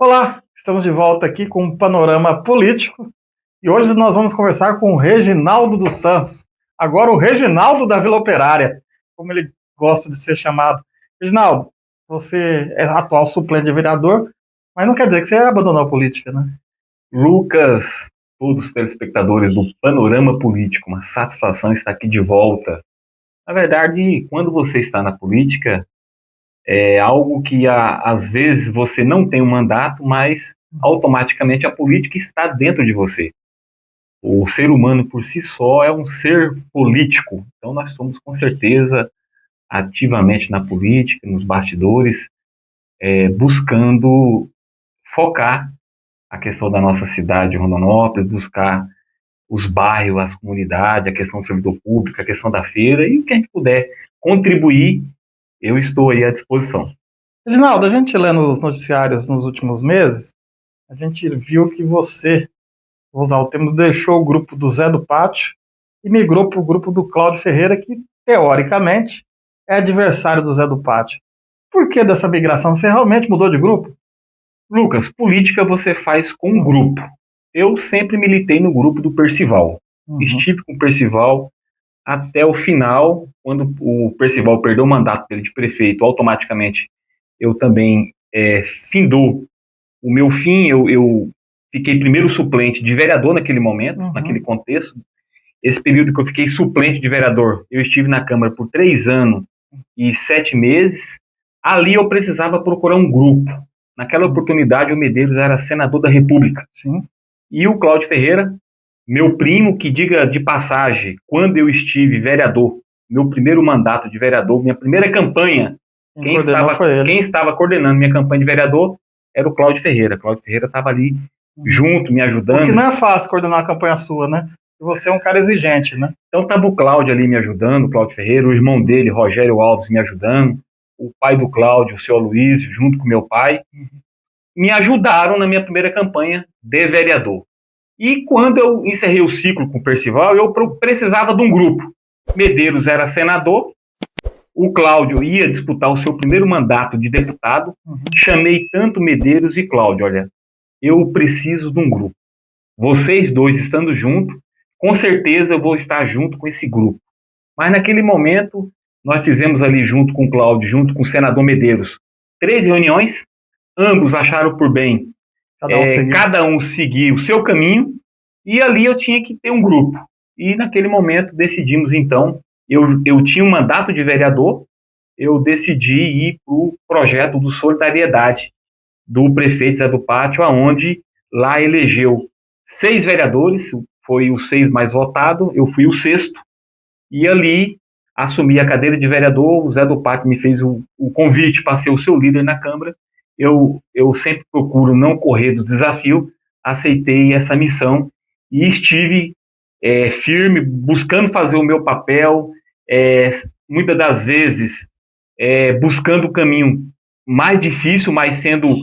Olá, estamos de volta aqui com um panorama político e hoje nós vamos conversar com o Reginaldo dos Santos, agora o Reginaldo da Vila Operária, como ele gosta de ser chamado. Reginaldo, você é atual suplente de vereador, mas não quer dizer que você abandonou a política, né? Lucas, todos os telespectadores do Panorama Político, uma satisfação estar aqui de volta. Na verdade, quando você está na política, é algo que às vezes você não tem um mandato, mas automaticamente a política está dentro de você. O ser humano por si só é um ser político, então nós somos com certeza ativamente na política, nos bastidores, buscando focar a questão da nossa cidade de Rondonópolis, buscar os bairros, as comunidades, a questão do servidor público, a questão da feira, e o que a gente puder contribuir, eu estou aí à disposição. Reginaldo, a gente lendo os noticiários nos últimos meses, a gente viu que você, vou usar o termo, deixou o grupo do Zé do Pátio e migrou para o grupo do Cláudio Ferreira, que teoricamente é adversário do Zé do Pátio. Por que dessa migração? Você realmente mudou de grupo? Lucas, política você faz com um grupo. Eu sempre militei no grupo do Percival. Estive com o Percival até o final. Quando o Percival perdeu o mandato dele de prefeito, automaticamente eu também findou o meu fim. Eu fiquei primeiro suplente de vereador naquele momento, naquele contexto. Esse período que eu fiquei suplente de vereador, eu estive na Câmara por 3 anos e 7 meses. Ali eu precisava procurar um grupo. Naquela oportunidade, o Medeiros era senador da República. Sim. E o Cláudio Ferreira, meu primo, que diga de passagem, quando eu estive vereador, meu primeiro mandato de vereador, minha primeira campanha, quem estava coordenando minha campanha de vereador era o Cláudio Ferreira. O Cláudio Ferreira estava ali junto, me ajudando. Porque não é fácil coordenar uma campanha sua, né? Você é um cara exigente, né? Então estava o Cláudio ali me ajudando, o Cláudio Ferreira, o irmão dele, Rogério Alves, me ajudando, o pai do Cláudio, o seu Aloysio, junto com meu pai, me ajudaram na minha primeira campanha de vereador. E quando eu encerrei o ciclo com o Percival, eu precisava de um grupo. Medeiros era senador, o Cláudio ia disputar o seu primeiro mandato de deputado, chamei tanto Medeiros e Cláudio, olha, eu preciso de um grupo. Vocês dois estando juntos, com certeza eu vou estar junto com esse grupo. Mas naquele momento, nós fizemos ali junto com o Cláudio, junto com o senador Medeiros, 3 reuniões, ambos acharam por bem cada um seguir o seu caminho, e ali eu tinha que ter um grupo. E naquele momento decidimos então, eu tinha um mandato de vereador, eu decidi ir para o projeto do Solidariedade do prefeito Zé do Pátio, aonde lá elegeu 6 vereadores, foi o 6 mais votado, eu fui o 6º, e ali assumi a cadeira de vereador. O Zé do Pátio me fez o convite para ser o seu líder na Câmara. Eu sempre procuro não correr do desafio, aceitei essa missão e estive firme, buscando fazer o meu papel, muitas das vezes buscando o caminho mais difícil, mas sendo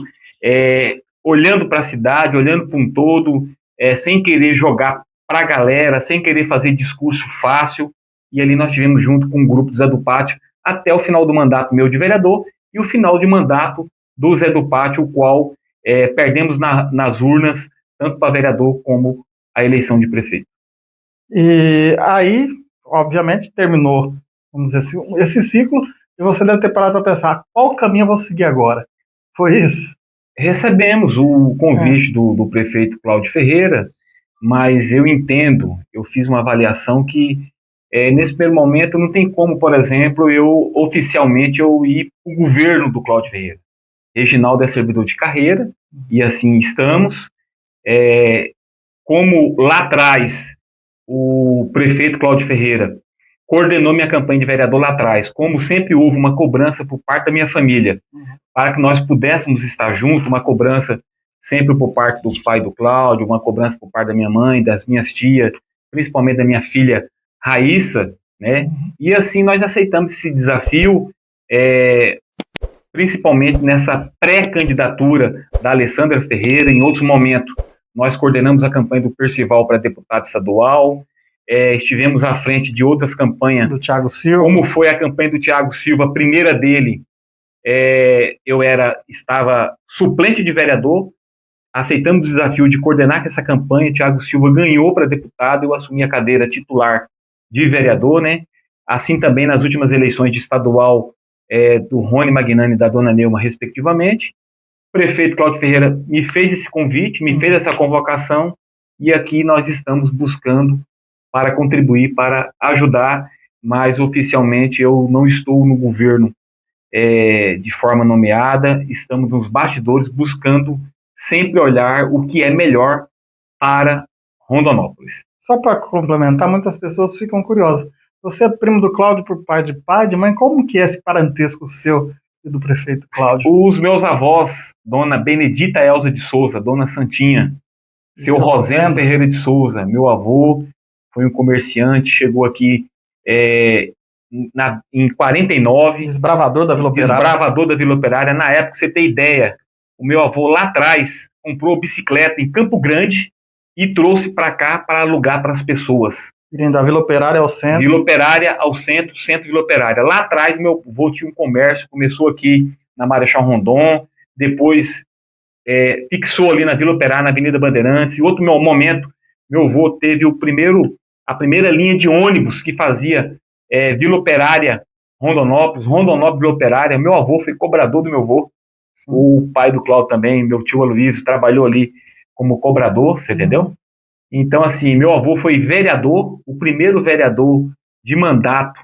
olhando para a cidade, olhando para um todo, sem querer jogar para a galera, sem querer fazer discurso fácil. E ali nós tivemos junto com o grupo do Zé do Pátio até o final do mandato meu de vereador e o final de mandato do Zé do Pátio, o qual perdemos nas urnas, tanto para vereador como a eleição de prefeito. E aí, obviamente, terminou, vamos dizer assim, esse ciclo, e você deve ter parado para pensar, qual caminho eu vou seguir agora? Foi isso? Recebemos o convite do prefeito Cláudio Ferreira, mas eu entendo, eu fiz uma avaliação que nesse primeiro momento não tem como, por exemplo, oficialmente eu ir para o governo do Cláudio Ferreira. Reginaldo é servidor de carreira, e assim estamos. Como lá atrás o prefeito Cláudio Ferreira coordenou minha campanha de vereador lá atrás, como sempre houve uma cobrança por parte da minha família, para que nós pudéssemos estar juntos, uma cobrança sempre por parte do pai do Cláudio, uma cobrança por parte da minha mãe, das minhas tias, principalmente da minha filha Raíssa, né? E assim nós aceitamos esse desafio, principalmente nessa pré-candidatura da Alessandra Ferreira. Em outros momentos, nós coordenamos a campanha do Percival para deputado estadual, estivemos à frente de outras campanhas, do Thiago Silva, como foi a campanha do Thiago Silva, a primeira dele, eu estava suplente de vereador, aceitamos o desafio de coordenar essa campanha. Thiago Silva ganhou para deputado, eu assumi a cadeira titular de vereador, né? Assim também nas últimas eleições de estadual do Rony Magnani e da Dona Neuma, respectivamente. O prefeito Cláudio Ferreira me fez esse convite, me fez essa convocação, e aqui nós estamos buscando para contribuir, para ajudar, mas oficialmente eu não estou no governo de forma nomeada, estamos nos bastidores buscando sempre olhar o que é melhor para Rondonópolis. Só para complementar, muitas pessoas ficam curiosas. Você é primo do Cláudio por pai, de mãe, como que é esse parentesco seu e do prefeito Cláudio? Os meus avós, dona Benedita Elza de Souza, dona Santinha, seu Rosendo Ferreira de Souza, meu avô foi um comerciante, chegou aqui em 49. Desbravador da Vila Operária. Desbravador da Vila Operária. Na época, você tem ideia, o meu avô lá atrás comprou bicicleta em Campo Grande e trouxe para cá para alugar para as pessoas. Indo da Vila Operária ao centro. Vila Operária ao centro, centro Vila Operária. Lá atrás, meu avô tinha um comércio, começou aqui na Marechal Rondon, depois fixou ali na Vila Operária, na Avenida Bandeirantes. E outro momento, meu avô teve a primeira linha de ônibus que fazia Vila Operária, Rondonópolis, Vila Operária. Meu avô foi cobrador do meu avô. Sim. O pai do Cláudio também, meu tio Aloysio, trabalhou ali como cobrador, você entendeu? Então, assim, meu avô foi vereador, o primeiro vereador de mandato,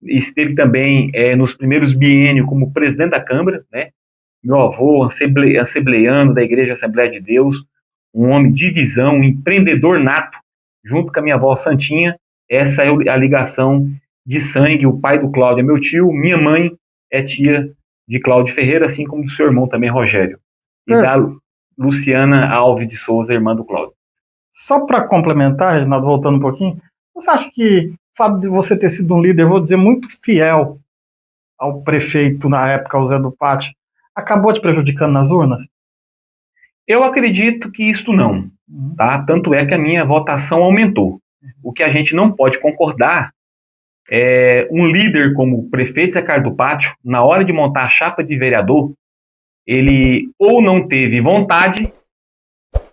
esteve também nos primeiros biênios como presidente da Câmara, né? Meu avô, assembleiano da Igreja Assembleia de Deus, um homem de visão, um empreendedor nato, junto com a minha avó Santinha. Essa é a ligação de sangue. O pai do Cláudio é meu tio, minha mãe é tia de Cláudio Ferreira, assim como do seu irmão também, Rogério. E da Luciana Alves de Souza, irmã do Cláudio. Só para complementar, Reginaldo, voltando um pouquinho, você acha que o fato de você ter sido um líder, vou dizer, muito fiel ao prefeito na época, ao Zé do Pátio, acabou te prejudicando nas urnas? Eu acredito que isto não, tá? Tanto é que a minha votação aumentou. O que a gente não pode concordar é um líder como o prefeito Zé Carlos do Pátio, na hora de montar a chapa de vereador, ele ou não teve vontade,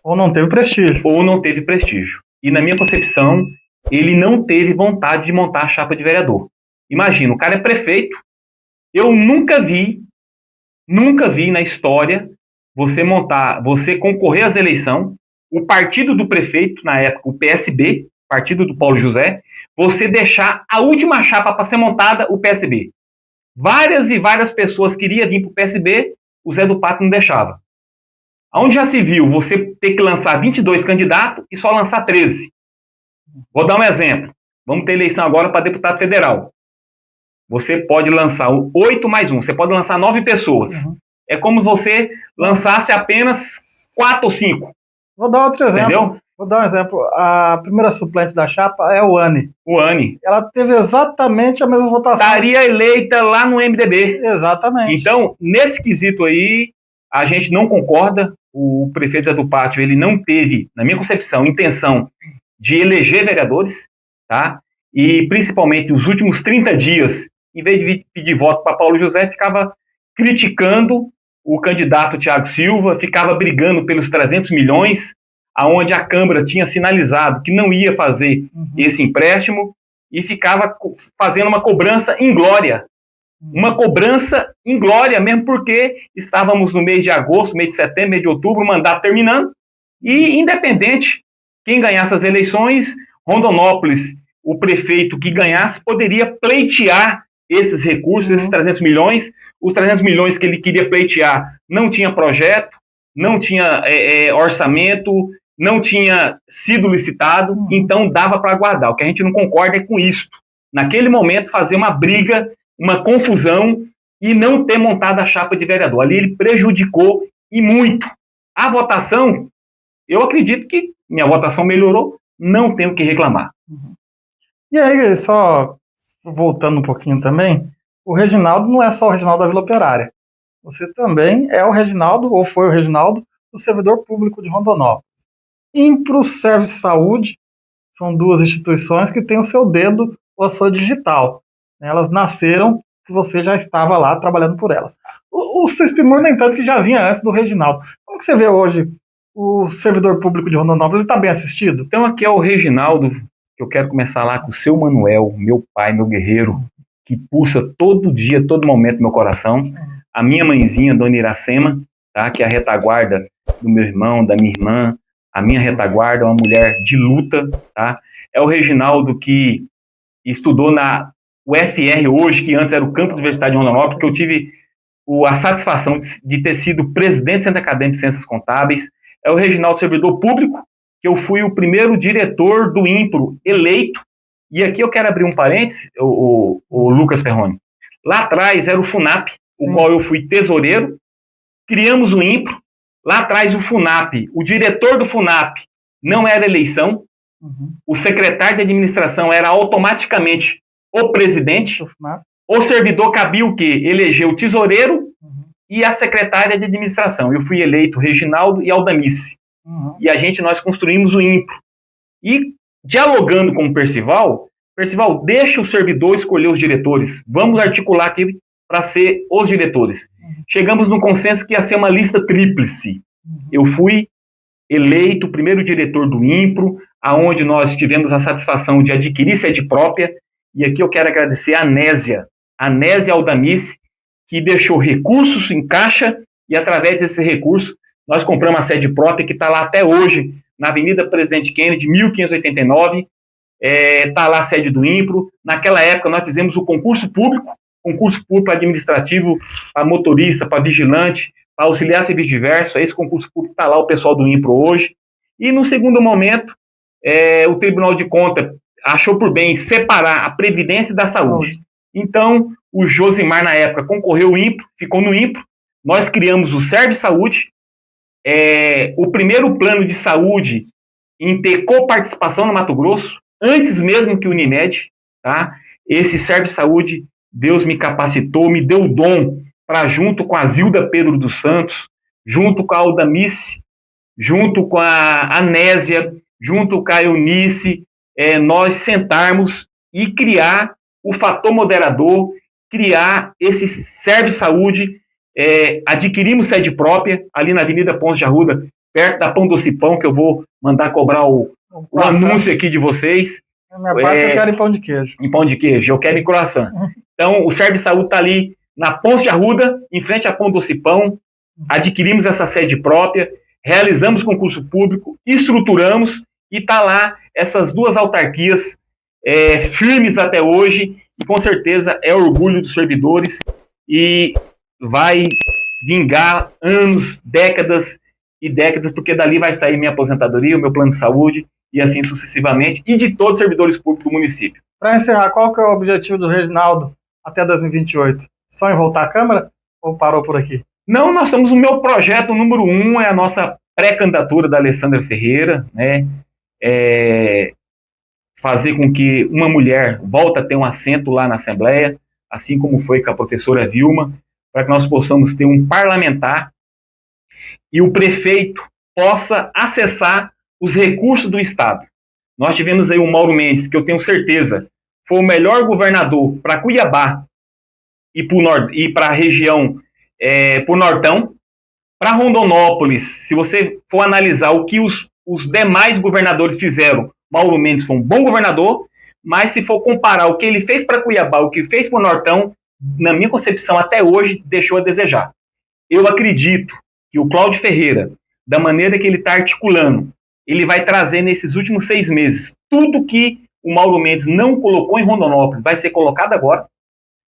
ou não teve prestígio. E na minha concepção, ele não teve vontade de montar a chapa de vereador. Imagina, o cara é prefeito, eu nunca vi na história você concorrer às eleições, o partido do prefeito, na época, o PSB, partido do Paulo José, você deixar a última chapa para ser montada, o PSB. Várias e várias pessoas queriam vir para o PSB, o Zé do Pátio não deixava. Onde já se viu você ter que lançar 22 candidatos e só lançar 13? Vou dar um exemplo. Vamos ter eleição agora para deputado federal. Você pode lançar 8 mais 1, você pode lançar 9 pessoas. Uhum. É como se você lançasse apenas 4 ou 5. Vou dar outro exemplo. Entendeu? Vou dar um exemplo. A primeira suplente da chapa é o Anne. O Anne. Ela teve exatamente a mesma votação. Estaria eleita lá no MDB. Exatamente. Então, nesse quesito aí, a gente não concorda. O prefeito Zé do Pátio, ele não teve, na minha concepção, intenção de eleger vereadores, tá? E principalmente os últimos 30 dias, em vez de pedir voto para Paulo José, ficava criticando o candidato Thiago Silva, ficava brigando pelos 300 milhões, aonde a Câmara tinha sinalizado que não ia fazer esse empréstimo, e ficava fazendo uma cobrança inglória. Uma cobrança inglória mesmo, porque estávamos no mês de agosto, mês de setembro, mês de outubro, o mandato terminando, e independente quem ganhasse as eleições, Rondonópolis, o prefeito que ganhasse, poderia pleitear esses recursos, esses 300 milhões. Os 300 milhões que ele queria pleitear não tinha projeto, não tinha orçamento, não tinha sido licitado, então dava para aguardar. O que a gente não concorda é com isso. Naquele momento, fazer uma briga, uma confusão e não ter montado a chapa de vereador. Ali ele prejudicou e muito. A votação, eu acredito que minha votação melhorou, não tenho o que reclamar. E aí, só voltando um pouquinho também, o Reginaldo não é só o Reginaldo da Vila Operária. Você também é o Reginaldo, ou foi o Reginaldo, do servidor público de Rondonópolis. Impro Service Saúde são duas instituições que têm o seu dedo ou a sua digital. Elas nasceram que você já estava lá trabalhando por elas. O CESPIMUR, no entanto, que já vinha antes do Reginaldo. Como que você vê hoje o servidor público de Rondonópolis? Ele está bem assistido? Então aqui é o Reginaldo, que eu quero começar lá com o seu Manuel, meu pai, meu guerreiro, que pulsa todo dia, todo momento meu coração. A minha mãezinha, Dona Iracema, tá? Que é a retaguarda do meu irmão, da minha irmã. A minha retaguarda é uma mulher de luta, tá? É o Reginaldo que estudou na UFR hoje, que antes era o Campus Universidade de Rondonópolis, que eu tive a satisfação de ter sido presidente do Centro Acadêmico de Ciências Contábeis. É o Reginaldo, servidor público, que eu fui o primeiro diretor do INPRO eleito. E aqui eu quero abrir um parênteses, o Lucas Perrone. Lá atrás era o FUNAP, Sim. o qual eu fui tesoureiro. Criamos o INPRO. Lá atrás o FUNAP, o diretor do FUNAP não era eleição. O secretário de administração era automaticamente o presidente. O servidor cabia o quê? Eleger o tesoureiro e a secretária de administração. Eu fui eleito Reginaldo e Aldamice. E nós construímos o INPRO. E dialogando com o Percival, deixa o servidor escolher os diretores. Vamos articular aqui para ser os diretores. Chegamos no consenso que ia ser uma lista tríplice. Eu fui eleito primeiro diretor do INPRO, aonde nós tivemos a satisfação de adquirir sede própria. E aqui eu quero agradecer a Anésia Aldamice, que deixou recursos em caixa, e através desse recurso nós compramos a sede própria, que está lá até hoje, na Avenida Presidente Kennedy, 1589, está lá a sede do INPRO. Naquela época nós fizemos o concurso público administrativo, para motorista, para vigilante, para auxiliar serviço diverso. Esse concurso público está lá o pessoal do INPRO hoje. E no segundo momento, o Tribunal de Contas achou por bem separar a Previdência da Saúde. Então, o Josimar, na época, concorreu ao INPRO, ficou no INPRO. Nós criamos o Serve Saúde, o primeiro plano de saúde em ter coparticipação no Mato Grosso, antes mesmo que o Unimed, tá? Esse Serve Saúde, Deus me capacitou, me deu o dom para, junto com a Zilda Pedro dos Santos, junto com a Aldamice, junto com a Anésia, junto com a Eunice, nós sentarmos e criar o fator moderador, criar esse Serve Saúde. Adquirimos sede própria ali na Avenida Pontes de Arruda, perto da Pão Doce Pão, que eu vou mandar cobrar o anúncio aqui de vocês. Na minha parte eu quero em pão de queijo. Em pão de queijo, eu quero em croissant. Então, o Serve Saúde está ali na Pontes de Arruda, em frente a Pão Doce Pão. Adquirimos essa sede própria, realizamos concurso público, estruturamos, e está lá essas duas autarquias firmes até hoje, e com certeza é orgulho dos servidores, e vai vingar anos, décadas e décadas, porque dali vai sair minha aposentadoria, o meu plano de saúde, e assim sucessivamente, e de todos os servidores públicos do município. Para encerrar, qual que é o objetivo do Reginaldo até 2028? Só em voltar à Câmara ou parou por aqui? Não, nós estamos no meu projeto número 1, é a nossa pré-candidatura da Alessandra Ferreira, né? Fazer com que uma mulher volte a ter um assento lá na Assembleia, assim como foi com a professora Vilma, para que nós possamos ter um parlamentar e o prefeito possa acessar os recursos do Estado. Nós tivemos aí o Mauro Mendes, que eu tenho certeza foi o melhor governador para Cuiabá e para a região, para o Nortão. Para Rondonópolis, se você for analisar o que os demais governadores fizeram, Mauro Mendes foi um bom governador, mas se for comparar o que ele fez para Cuiabá, o que fez para o Nortão, na minha concepção, até hoje, deixou a desejar. Eu acredito que o Cláudio Ferreira, da maneira que ele está articulando, ele vai trazer nesses últimos 6 meses tudo que o Mauro Mendes não colocou em Rondonópolis, vai ser colocado agora.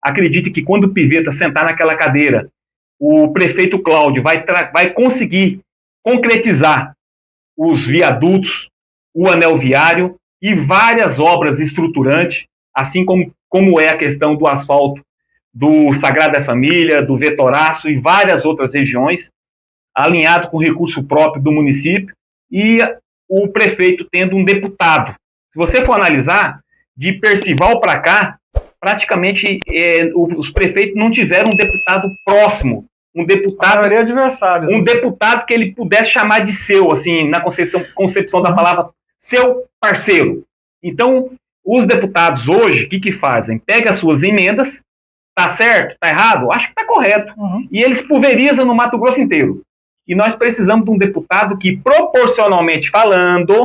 Acredite que quando o Piveta sentar naquela cadeira, o prefeito Cláudio vai conseguir concretizar os viadutos, o anel viário e várias obras estruturantes, assim como é a questão do asfalto do Sagrada Família, do Vetoraço e várias outras regiões, alinhado com o recurso próprio do município, e o prefeito tendo um deputado. Se você for analisar, de Percival para cá, praticamente os prefeitos não tiveram um deputado próximo, um deputado que ele pudesse chamar de seu, assim, na concepção da palavra, seu parceiro. Então, os deputados hoje, o que fazem? Pega as suas emendas Tá certo? Tá errado? Acho que tá correto. Uhum. E eles pulverizam no Mato Grosso inteiro. E nós precisamos de um deputado que, proporcionalmente falando,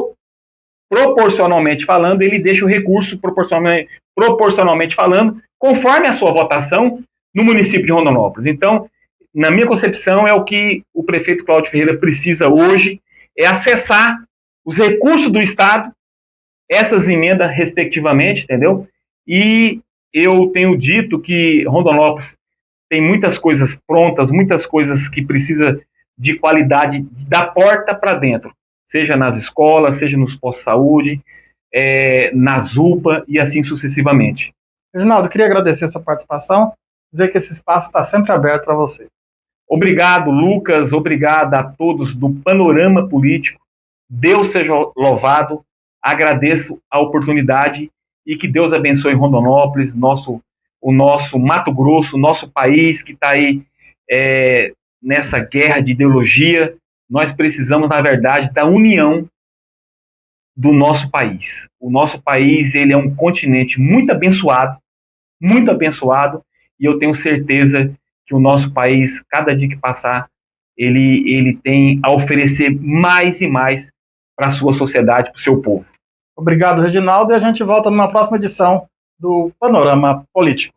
ele deixa o recurso proporcionalmente falando, conforme a sua votação no município de Rondonópolis. Então, na minha concepção, é o que o prefeito Cláudio Ferreira precisa hoje, é acessar os recursos do Estado, essas emendas respectivamente, entendeu? E eu tenho dito que Rondonópolis tem muitas coisas prontas, muitas coisas que precisa de qualidade da porta para dentro, seja nas escolas, seja nos postos de saúde, nas UPA e assim sucessivamente. Reginaldo, queria agradecer essa participação, dizer que esse espaço está sempre aberto para você. Obrigado, Lucas, obrigado a todos do Panorama Político, Deus seja louvado, agradeço a oportunidade e que Deus abençoe Rondonópolis, o nosso Mato Grosso, o nosso país que está aí nessa guerra de ideologia. Nós precisamos, na verdade, da união do nosso país. O nosso país, ele é um continente muito abençoado, e eu tenho certeza que o nosso país, cada dia que passar, ele tem a oferecer mais e mais para a sua sociedade, para o seu povo. Obrigado, Reginaldo, e a gente volta numa próxima edição do Panorama Político.